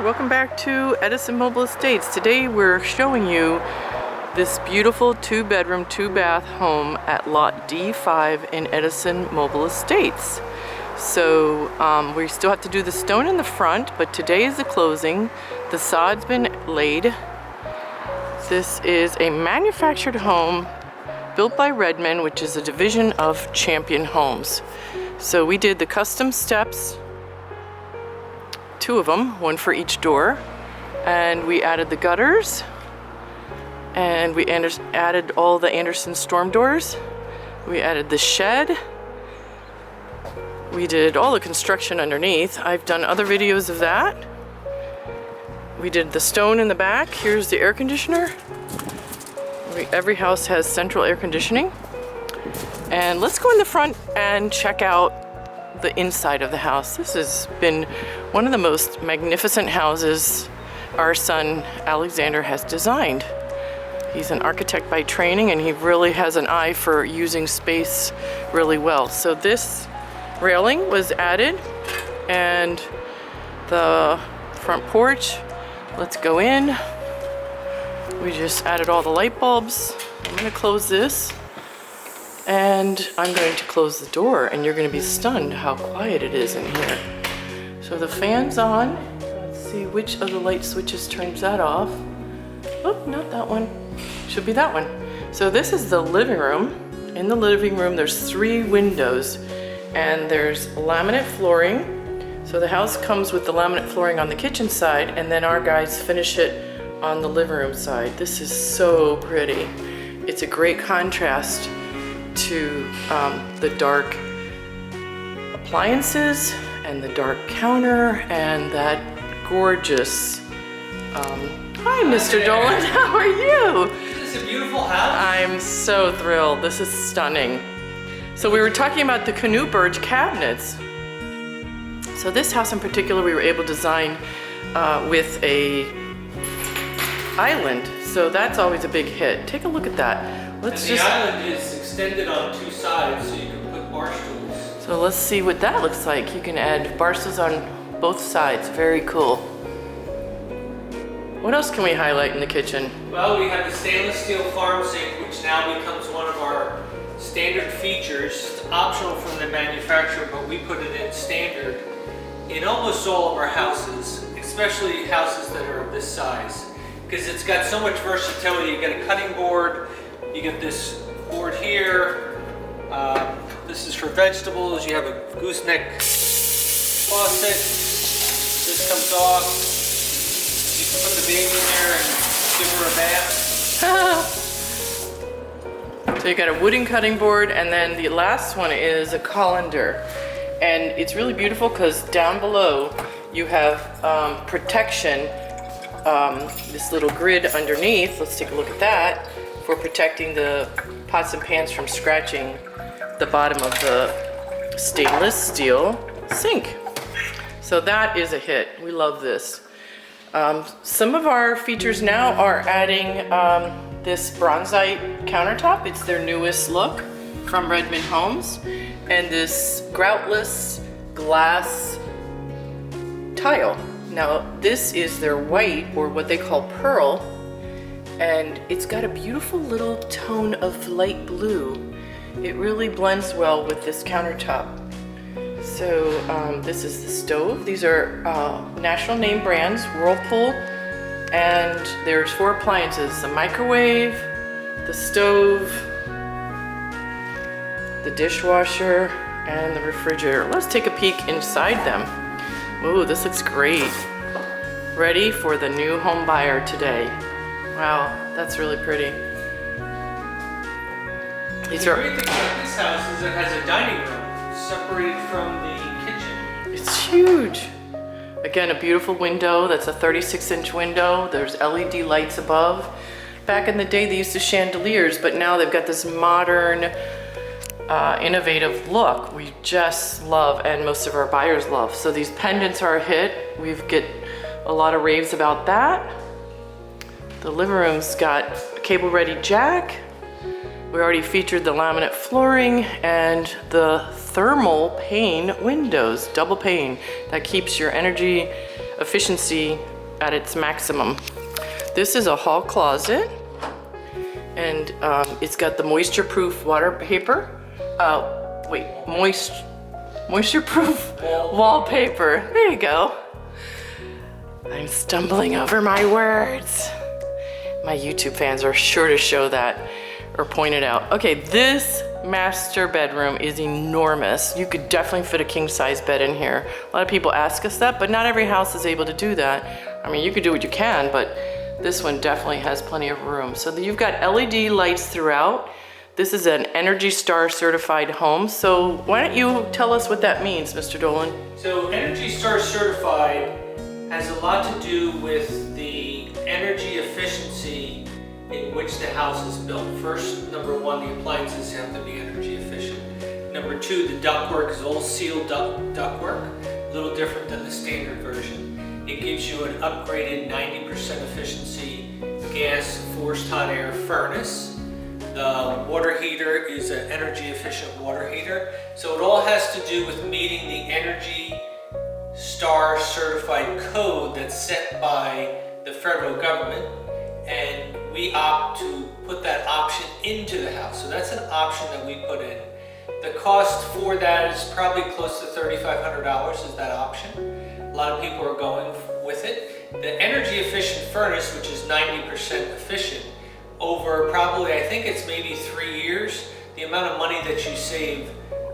welcome back to Edison Mobile Estates. Today we're showing you this beautiful 2-bedroom, 2-bath home at lot D-5 in Edison Mobile Estates. So we still have to do the stone in the front, but today is the closing. The sod's been laid. This is a manufactured home built by Redmond, which is a division of Champion Homes. So we did the custom steps, 2 of them, 1 for each door, and we added the gutters, and we added all the Anderson storm doors. We added the shed. We did all the construction underneath. I've done other videos of that. We did the stone in the back. Here's the air conditioner. Every house has central air conditioning. And let's go in the front and check out the inside of the house. This has been one of the most magnificent houses our son Alexander has designed. He's an architect by training, and he really has an eye for using space really well. So this railing was added, and the front porch. Let's go in. We just added all the light bulbs. I'm going to close this, and I'm going to close the door, and you're going to be stunned how quiet it is in here. So the fan's on. Let's see which of the light switches turns that off. Oh, not that one. Should be that one. So this is the living room. In the living room, there's 3 windows, and there's laminate flooring. So the house comes with the laminate flooring on the kitchen side, and then our guys finish it on the living room side. This is so pretty. It's a great contrast to the dark appliances and the dark counter and that gorgeous hi Mr. Dolan, how are you? Is this a beautiful house? I'm so thrilled. This is stunning. So we were talking about the Canoe Birch cabinets. So this house in particular we were able to design with a island, so that's always a big hit. Take a look at that. The island is extended on 2 sides, so you can put bar stools. So let's see what that looks like. You can add bar stools on both sides. Very cool. What else can we highlight in the kitchen? Well, we have the stainless steel farm sink, which now becomes one of our standard features. It's optional from the manufacturer, but we put it in standard in almost all of our houses, especially houses that are of this size, because it's got so much versatility. You get a cutting board, you get this board here, this is for vegetables, you have a gooseneck faucet, this comes off, you can put the baby in there and give her a bath. So you got a wooden cutting board, and then the last one is a colander. And it's really beautiful because down below you have protection, this little grid underneath. Let's take a look at that, for protecting the pots and pans from scratching the bottom of the stainless steel sink. So that is a hit. We love this. Some of our features now are adding this Bronzite countertop. It's their newest look from Redmond Homes, and this groutless glass tile. Now this is their white, or what they call pearl, and it's got a beautiful little tone of light blue. It really blends well with this countertop. So this is the stove. These are national name brands, Whirlpool, and there's 4 appliances: the microwave, the stove, the dishwasher, and the refrigerator. Let's take a peek inside them. Ooh, this looks great. Ready for the new home buyer today. Wow, that's really pretty. The great thing about this house is it has a dining room separated from the kitchen. It's huge. Again, a beautiful window. That's a 36-inch window. There's LED lights above. Back in the day, they used to chandeliers, but now they've got this modern, innovative look we just love, and most of our buyers love. So these pendants are a hit. We get a lot of raves about that. The living room's got a cable-ready jack. We already featured the laminate flooring and the thermal pane windows, double pane, that keeps your energy efficiency at its maximum. This is a hall closet, and it's got the moisture-proof water paper. Moisture-proof wallpaper. There you go. I'm stumbling over my words. My YouTube fans are sure to show that or point it out. Okay, this master bedroom is enormous. You could definitely fit a king-size bed in here. A lot of people ask us that, but not every house is able to do that. I mean, you could do what you can, but this one definitely has plenty of room. So you've got LED lights throughout. This is an Energy Star certified home. So why don't you tell us what that means, Mr. Dolan? So Energy Star certified has a lot to do with the energy efficiency in which the house is built. First, number one, the appliances have to be energy efficient. Number two, the ductwork is all sealed ductwork, a little different than the standard version. It gives you an upgraded 90% efficiency gas forced hot air furnace. The water heater is an energy efficient water heater. So it all has to do with meeting the Energy Star certified code that's set by the federal government, and we opt to put that option into the house. So that's an option that we put in. The cost for that is probably close to $3,500 is that option. A lot of people are going with it. The energy efficient furnace, which is 90% efficient, over probably, I think it's maybe 3 years, the amount of money that you save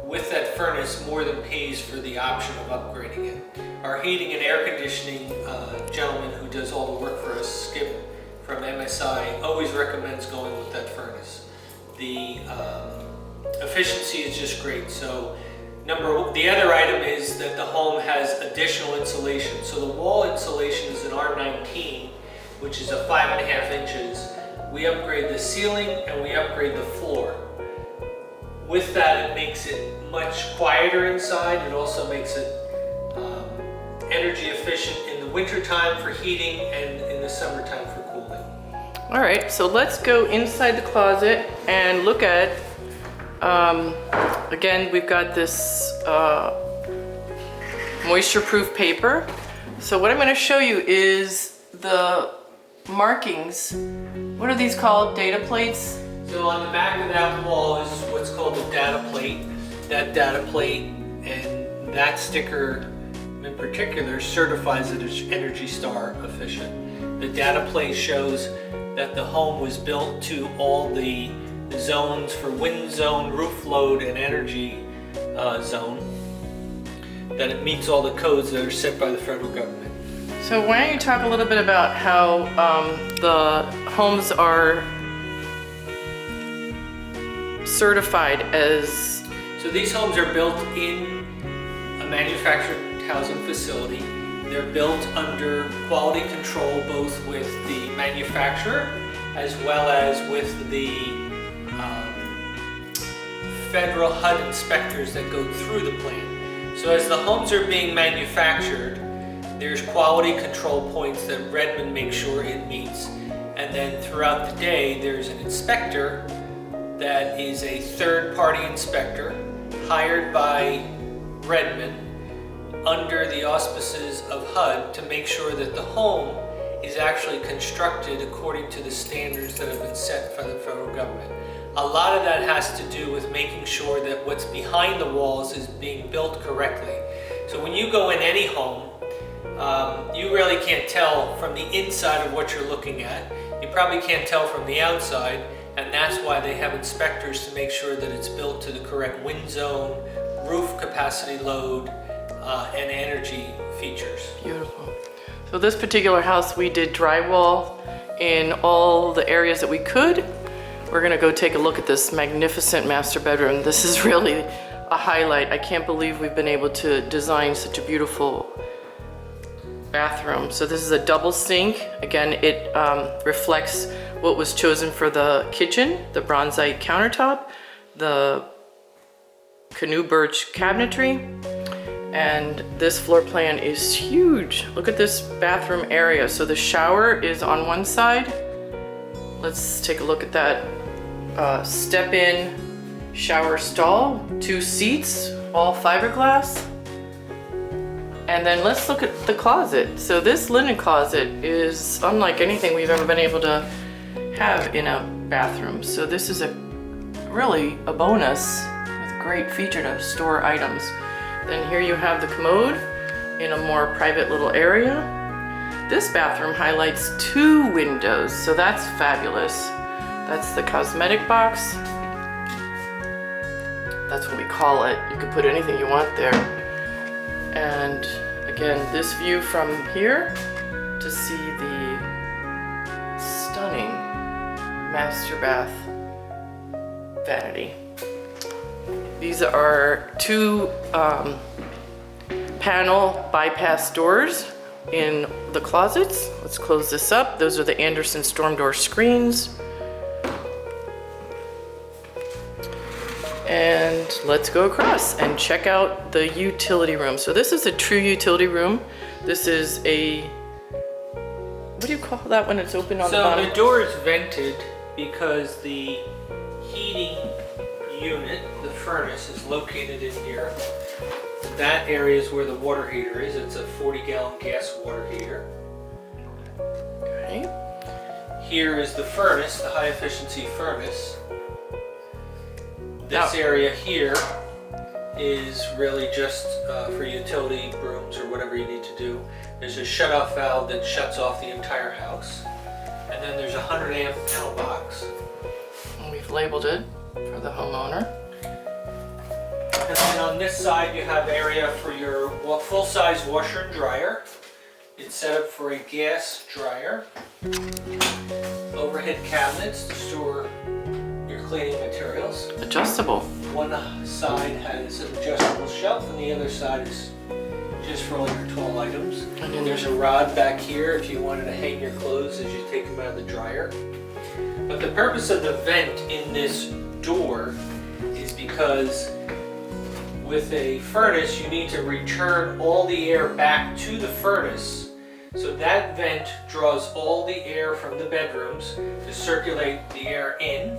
with that furnace more than pays for the option of upgrading it. Our heating and air conditioning gentleman who does all the work for us, Skip from MSI, always recommends going with that furnace. The efficiency is just great. So the other item is that the home has additional insulation. So the wall insulation is an R19, which is a 5.5 inches. We upgrade the ceiling and we upgrade the floor. With that, it makes it much quieter inside. It also makes it energy efficient in the wintertime for heating and in the summertime for cooling. All right, so let's go inside the closet and look at, again, we've got this moisture-proof paper. So what I'm gonna show you is the markings. What are these called? Data plates? So on the back of that wall is what's called a data plate. That data plate and that sticker in particular certifies that it's Energy Star efficient. The data plate shows that the home was built to all the zones for wind zone, roof load, and energy zone, that it meets all the codes that are set by the federal government. So why don't you talk a little bit about how the homes are certified as... So these homes are built in a manufactured housing facility. They're built under quality control, both with the manufacturer as well as with the federal HUD inspectors that go through the plan. So as the homes are being manufactured, there's quality control points that Redmond makes sure it meets. And then throughout the day, there's an inspector that is a third-party inspector hired by Redmond under the auspices of HUD to make sure that the home is actually constructed according to the standards that have been set by the federal government. A lot of that has to do with making sure that what's behind the walls is being built correctly. So when you go in any home, you really can't tell from the inside of what you're looking at. You probably can't tell from the outside, and that's why they have inspectors to make sure that it's built to the correct wind zone, roof capacity load, and energy features. Beautiful. So this particular house, we did drywall in all the areas that we could. We're gonna go take a look at this magnificent master bedroom. This is really a highlight. I can't believe we've been able to design such a beautiful bathroom. So this is a double sink. Again, it reflects what was chosen for the kitchen, the Bronzite countertop, the Canoe Birch cabinetry, and this floor plan is huge. Look at this bathroom area. So the shower is on one side. Let's take a look at that step-in shower stall, 2 seats, all fiberglass. And then let's look at the closet. So this linen closet is unlike anything we've ever been able to have in a bathroom. So this is really a bonus with a great feature to store items. Then here you have the commode in a more private little area. This bathroom highlights 2 windows, so that's fabulous. That's the cosmetic box. That's what we call it. You can put anything you want there. And again, this view from here to see the stunning master bath vanity. These are 2 panel bypass doors in the closets. Let's close this up. Those are the Anderson storm door screens. And let's go across and check out the utility room. So this is a true utility room. This is a, what do you call that when it's open on the bottom? So the door is vented because the heating unit, the furnace, is located in here. That area is where the water heater is. It's a 40-gallon gas water heater. Okay. Here is the furnace, the high efficiency furnace. This area here is really just for utility rooms or whatever you need to do. There's a shut-off valve that shuts off the entire house. And then there's a 100-amp panel box. And we've labeled it for the homeowner. And then on this side you have area for your full-size washer and dryer. It's set up for a gas dryer. Overhead cabinets to store your cleaning materials. Adjustable. One side has an adjustable shelf and the other side is just for all your tall items. And then There's a rod back here if you wanted to hang your clothes as you take them out of the dryer. But the purpose of the vent in this door is because with a furnace you need to return all the air back to the furnace. So that vent draws all the air from the bedrooms to circulate the air in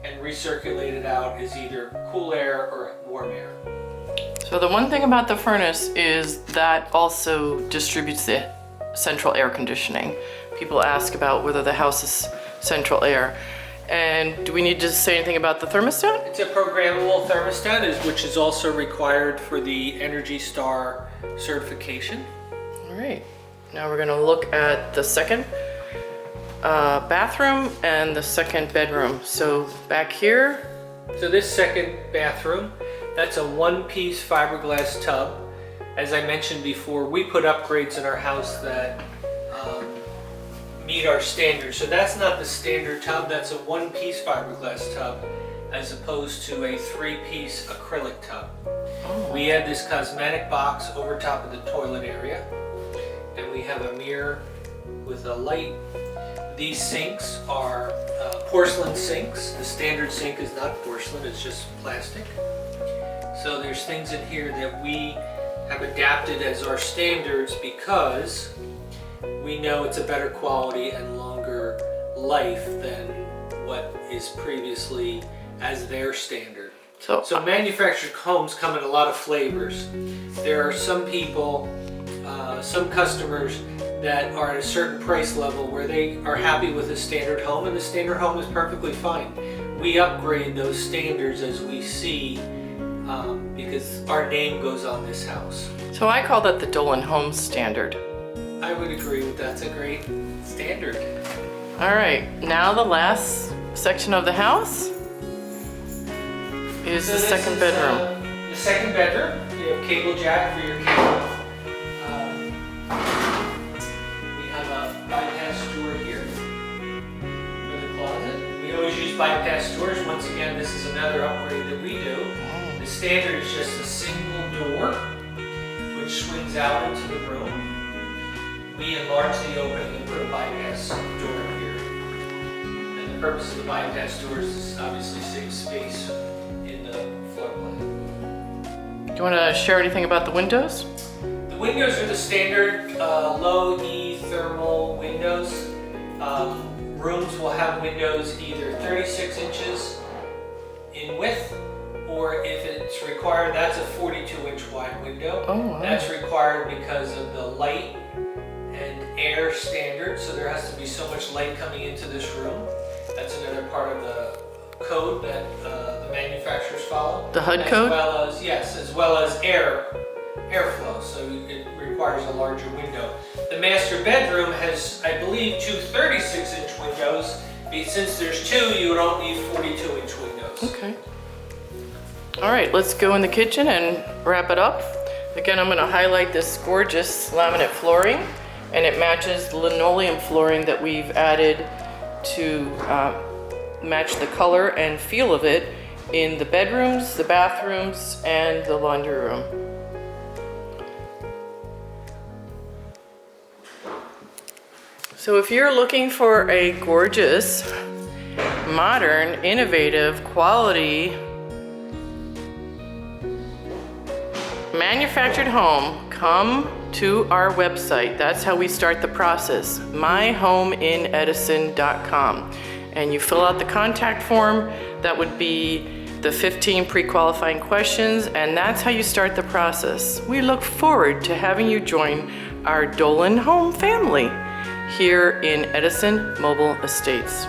and recirculate it out as either cool air or warm air. So the one thing about the furnace is that also distributes the central air conditioning. People ask about whether the house is central air. And do we need to say anything about the thermostat? It's a programmable thermostat, which is also required for the Energy Star certification. All right, now we're gonna look at the second bathroom and the second bedroom. So back here. So this second bathroom, that's a one-piece fiberglass tub. As I mentioned before, we put upgrades in our house that meet our standards. So that's not the standard tub, that's a one-piece fiberglass tub as opposed to a 3-piece acrylic tub. Oh. We add this cosmetic box over top of the toilet area, and we have a mirror with a light. These sinks are porcelain sinks. The standard sink is not porcelain, it's just plastic. So there's things in here that we have adapted as our standards because we know it's a better quality and longer life than what is previously as their standard. So manufactured homes come in a lot of flavors. There are some people, some customers that are at a certain price level where they are happy with a standard home, and the standard home is perfectly fine. We upgrade those standards as we see because our name goes on this house. So I call that the Dolan Home Standard. I would agree with that's a great standard. All right, now the last section of the house is the second bedroom. The second bedroom, you have cable jack for your cable. We have a bypass door here for the closet. We always use bypass doors. Once again, this is another upgrade that we do. The standard is just a single door which swings out into the room. We enlarge the opening and put a bypass door here. And the purpose of the bypass doors is obviously save space in the floodplain. Do you want to share anything about the windows? The windows are the standard low E thermal windows. Rooms will have windows either 36 inches in width or if it's required, that's a 42-inch wide window. Oh, wow. That's required because of the light and air standard, so there has to be so much light coming into this room. That's another part of the code that the manufacturers follow. The HUD code? As well as airflow, so it requires a larger window. The master bedroom has, I believe, two 36-inch windows. Since there's two, you don't need 42-inch windows. Okay. All right, let's go in the kitchen and wrap it up. Again, I'm going to highlight this gorgeous laminate flooring, and it matches the linoleum flooring that we've added to match the color and feel of it in the bedrooms, the bathrooms, and the laundry room. So if you're looking for a gorgeous, modern, innovative, quality, manufactured home, come to our website. That's how we start the process, myhomeinedison.com. And you fill out the contact form. That would be the 15 pre-qualifying questions, and that's how you start the process. We look forward to having you join our Dolan home family here in Edison Mobile Estates.